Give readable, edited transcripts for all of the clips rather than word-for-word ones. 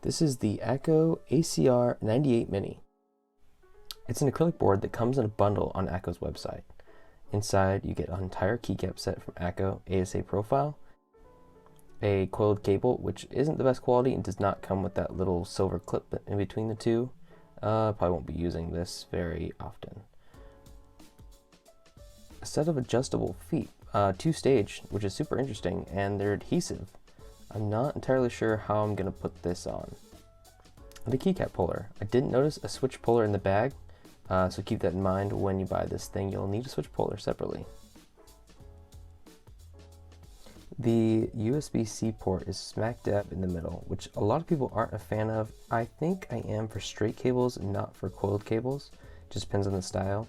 This is the Akko ACR 98 Mini. It's an acrylic board that comes in a bundle on Akko's website. Inside, you get an entire keycap set from Akko ACR profile, a coiled cable, which isn't the best quality and does not come with that little silver clip in between the two. Probably won't be using this very often. A set of adjustable feet, two-stage, which is super interesting, and they're adhesive. I'm not entirely sure how I'm going to put this on. And a keycap puller. I didn't notice a switch puller in the bag, so keep that in mind when you buy this thing. You'll need a switch puller separately. The USB-C port is smack dab in the middle, which a lot of people aren't a fan of. I think I am for straight cables, not for coiled cables. Just depends on the style.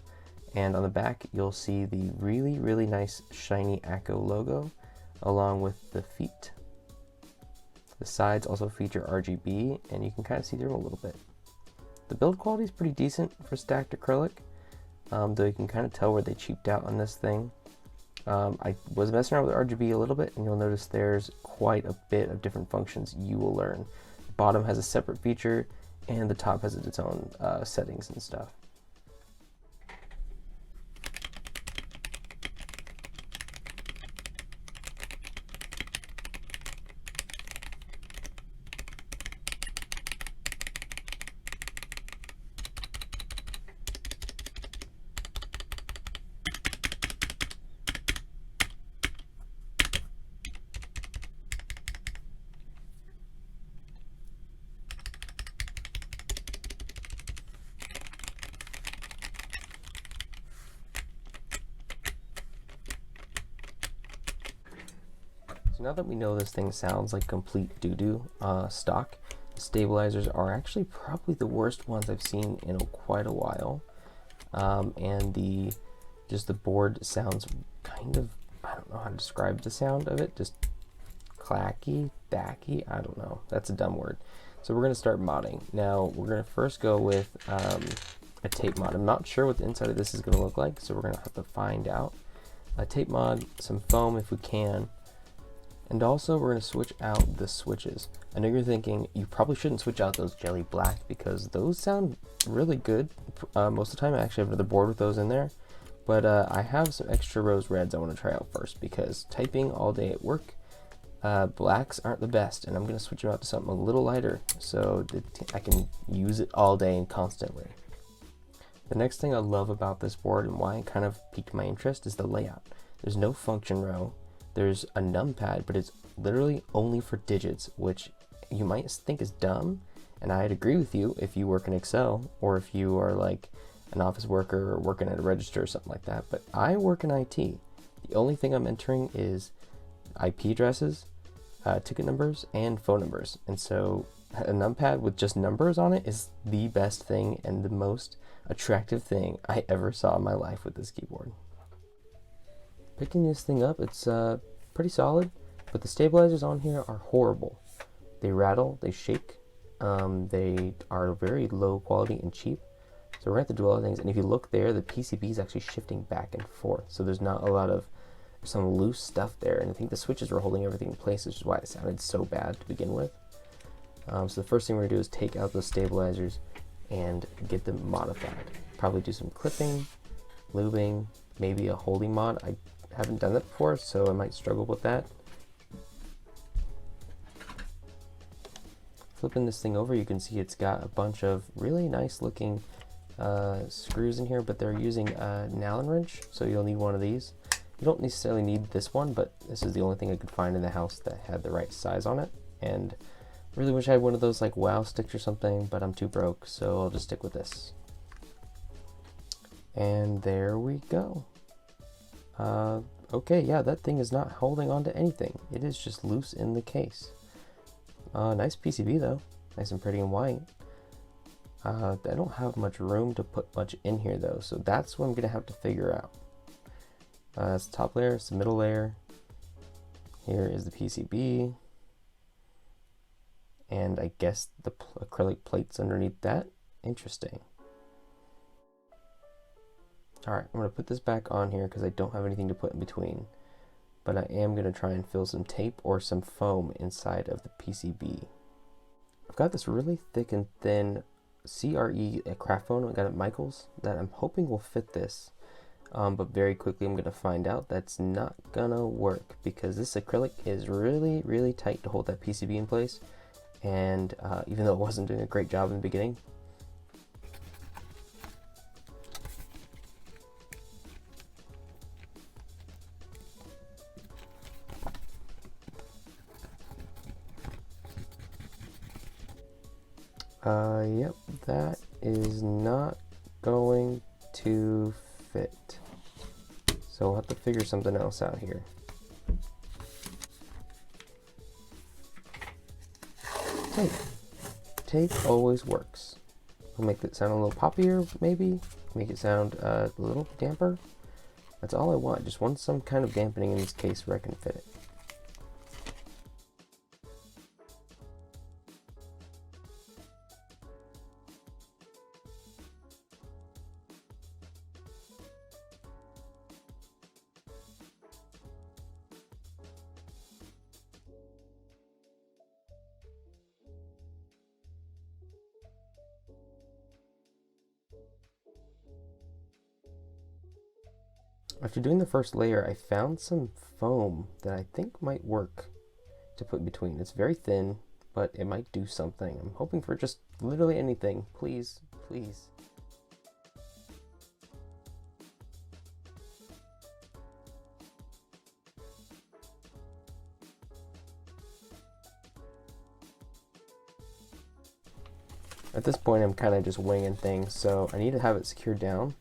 And on the back, you'll see the really nice shiny Akko logo, along with the feet. The sides also feature RGB, and you can kind of see through them a little bit. The build quality is pretty decent for stacked acrylic, though you can kind of tell where they cheaped out on this thing. I was messing around with RGB a little bit, and you'll notice there's quite a bit of different functions you will learn. The bottom has a separate feature, and the top has its own settings and stuff. So now that we know this thing sounds like complete doo-doo stock, the stabilizers are actually probably the worst ones I've seen in quite a while. And the board sounds kind of, I don't know how to describe the sound of it, just clacky, thacky, I don't know, that's a dumb word. So we're going to start modding. Now we're going to first go with a tape mod. I'm not sure what the inside of this is going to look like, so we're going to have to find out. A tape mod, some foam if we can. And also we're going to switch out the switches. I know you're thinking you probably shouldn't switch out those jelly black because those sound really good. Most of the time I actually have another board with those in there. But I have some extra rose reds I want to try out first because typing all day at work, blacks aren't the best. And I'm going to switch them out to something a little lighter so that I can use it all day and constantly. The next thing I love about this board and why it kind of piqued my interest is the layout. There's no function row. There's a numpad, but it's literally only for digits, which you might think is dumb. And I'd agree with you if you work in Excel or if you are like an office worker or working at a register or something like that. But I work in IT. The only thing I'm entering is IP addresses, ticket numbers, and phone numbers. And so a numpad with just numbers on it is the best thing and the most attractive thing I ever saw in my life with this keyboard. Picking this thing up, it's pretty solid, but the stabilizers on here are horrible. They rattle, they shake, they are very low quality and cheap. So we're going to have to do all the things, and if you look there, the PCB is actually shifting back and forth, so there's not a lot of some loose stuff there, and I think the switches were holding everything in place, which is why it sounded so bad to begin with. So the first thing we're going to do is take out those stabilizers and get them modified. Probably do some clipping, lubing, maybe a holding mod. I haven't done that before, so I might struggle with that. Flipping this thing over, you can see it's got a bunch of really nice looking screws in here, but they're using an Allen wrench, so you'll need one of these. You don't necessarily need this one, but this is the only thing I could find in the house that had the right size on it, and I really wish I had one of those like wow sticks or something, but I'm too broke, so I'll just stick with this. And there we go. Okay, yeah, that thing is not holding on to anything. It is just loose in the case. Nice PCB though, nice and pretty and white. I don't have much room to put much in here though, so that's what I'm gonna have to figure out. It's the top layer, it's the middle layer. Here is the PCB. And I guess the acrylic plates underneath that. Interesting. Alright, I'm going to put this back on here because I don't have anything to put in between. But I am going to try and fill some tape or some foam inside of the PCB. I've got this really thick and thin CRE craft foam I got at Michael's that I'm hoping will fit this. But very quickly I'm going to find out that's not gonna work because this acrylic is really, really tight to hold that PCB in place. And even though it wasn't doing a great job in the beginning, yep, that is not going to fit. So we'll have to figure something else out here. Tape. Tape always works. We'll make it sound a little poppier, maybe. Make it sound a little damper. That's all I want. Just want some kind of dampening in this case where I can fit it. After doing the first layer, I found some foam that I think might work to put between. It's very thin, but it might do something. I'm hoping for just literally anything. Please, please. At this point, I'm kind of just winging things, so I need to have it secured down.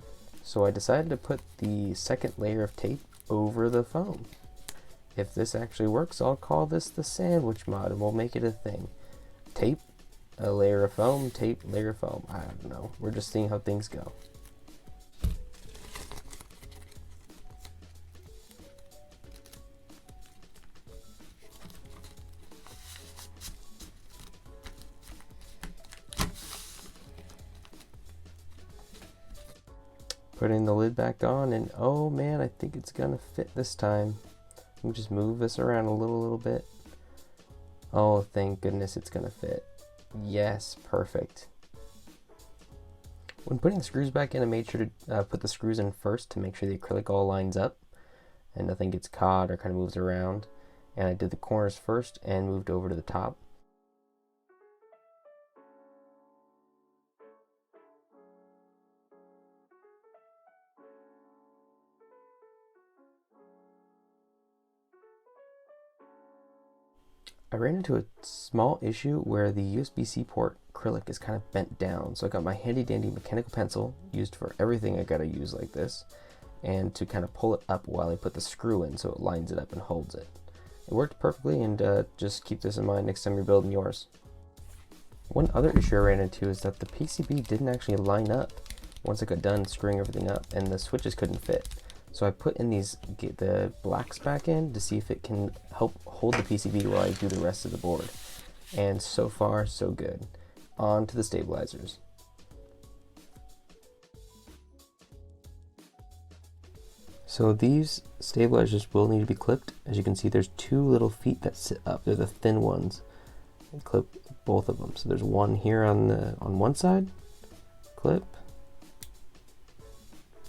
So I decided to put the second layer of tape over the foam. If this actually works, I'll call this the sandwich mod and we'll make it a thing. Tape, a layer of foam, tape, layer of foam. I don't know. We're just seeing how things go. Putting the lid back on, and oh man, I think it's gonna fit this time. Let me just move this around a little bit. Oh, thank goodness it's gonna fit. Yes, perfect. When putting the screws back in, I made sure to put the screws in first to make sure the acrylic all lines up and nothing gets caught or kind of moves around. And I did the corners first and moved over to the top. I ran into a small issue where the USB-C port acrylic is kind of bent down. So I got my handy dandy mechanical pencil, used for everything I gotta use like this, and to kind of pull it up while I put the screw in so it lines it up and holds it. It worked perfectly, and just keep this in mind next time you're building yours. One other issue I ran into is that the PCB didn't actually line up once I got done screwing everything up, and the switches couldn't fit. So I put in get the blacks back in to see if it can help hold the PCB while I do the rest of the board. And so far, so good. On to the stabilizers. So these stabilizers will need to be clipped. As you can see, there's two little feet that sit up. They're the thin ones. And clip both of them. So there's one here on one side, clip,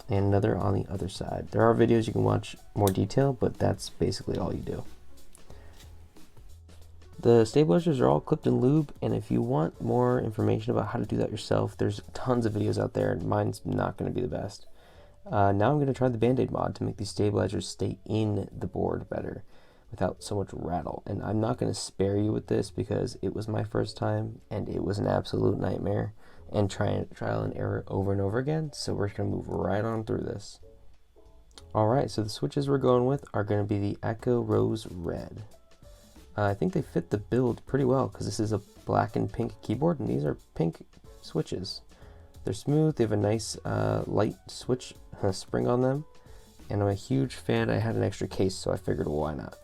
and another on the other side. There are videos you can watch more detail, but that's basically all you do. The stabilizers are all clipped in lube, and if you want more information about how to do that yourself, there's tons of videos out there, and mine's not going to be the best. Now I'm going to try the Band-Aid mod to make these stabilizers stay in the board better without so much rattle. And I'm not going to spare you with this because it was my first time, and it was an absolute nightmare. And trial and error over and over again, so we're going to move right on through this. Alright, so the switches we're going with are going to be the Akko Rose Red. I think they fit the build pretty well because this is a black and pink keyboard, and these are pink switches. They're smooth, they have a nice light switch spring on them, and I'm a huge fan. I had an extra case, so I figured, well, why not?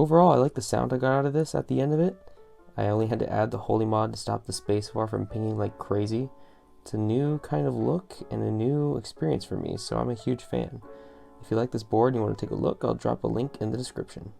Overall, I like the sound I got out of this at the end of it. I only had to add the Holy mod to stop the spacebar from pinging like crazy. It's a new kind of look and a new experience for me, so I'm a huge fan. If you like this board and you want to take a look, I'll drop a link in the description.